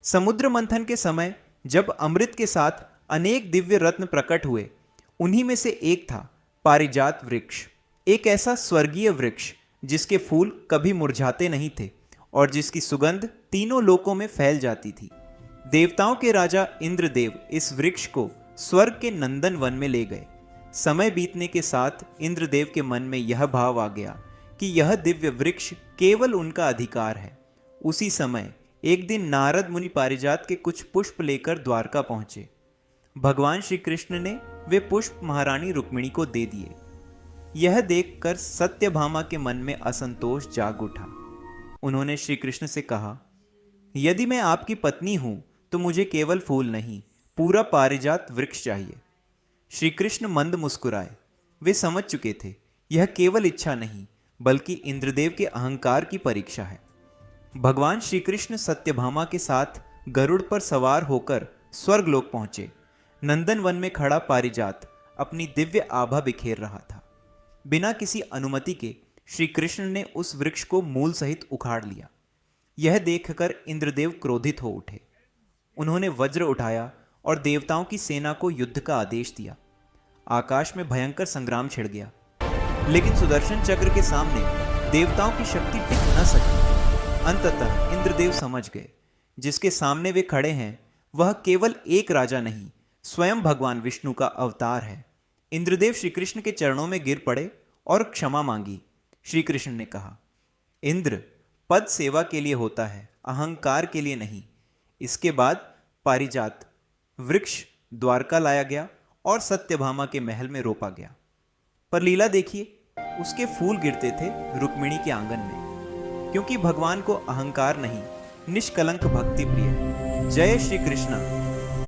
समुद्र मंथन के समय जब अमृत के साथ अनेक दिव्य रत्न प्रकट हुए, उन्हीं में से एक था पारिजात वृक्ष। एक ऐसा स्वर्गीय वृक्ष जिसके फूल कभी मुरझाते नहीं थे और जिसकी सुगंध तीनों लोकों में फैल जाती थी। देवताओं के राजा इंद्रदेव इस वृक्ष को स्वर्ग के नंदन वन में ले गए। समय बीतने के साथ इंद्रदेव के मन में यह भाव आ गया कि यह दिव्य वृक्ष केवल उनका अधिकार है। उसी समय एक दिन नारद मुनि पारिजात के कुछ पुष्प लेकर द्वारका पहुंचे। भगवान श्री कृष्ण ने वे पुष्प महारानी रुक्मिणी को दे दिए। यह देखकर सत्यभामा के मन में असंतोष जाग उठा। उन्होंने श्री कृष्ण से कहा, यदि मैं आपकी पत्नी हूं तो मुझे केवल फूल नहीं, पूरा पारिजात वृक्ष चाहिए। श्री कृष्ण मंद मुस्कुराए। वे समझ चुके थे यह केवल इच्छा नहीं बल्कि इंद्रदेव के अहंकार की परीक्षा है। भगवान श्री कृष्ण सत्यभामा के साथ गरुड़ पर सवार होकर स्वर्गलोक पहुंचे। नंदन वन में खड़ा पारिजात अपनी दिव्य आभा बिखेर रहा था। बिना किसी अनुमति के श्री कृष्ण ने उस वृक्ष को मूल सहित उखाड़ लिया। यह देखकर इंद्रदेव क्रोधित हो उठे। उन्होंने वज्र उठाया और देवताओं की सेना को युद्ध का आदेश दिया। आकाश में भयंकर संग्राम छिड़ गया, लेकिन सुदर्शन चक्र के सामने देवताओं की शक्ति टिक न सकी। अंततः इंद्रदेव समझ गए, जिसके सामने वे खड़े हैं वह केवल एक राजा नहीं, स्वयं भगवान विष्णु का अवतार है। इंद्रदेव श्री कृष्ण के चरणों में गिर पड़े और क्षमा मांगी। श्री कृष्ण ने कहा, इंद्र, पद सेवा के लिए होता है, अहंकार के लिए नहीं। इसके बाद पारिजात वृक्ष द्वारका लाया गया और सत्यभामा के महल में रोपा गया। पर लीला देखिए, उसके फूल गिरते थे रुक्मिणी के आंगन में, क्योंकि भगवान को अहंकार नहीं, निष्कलंक भक्ति प्रिय। जय श्री कृष्ण।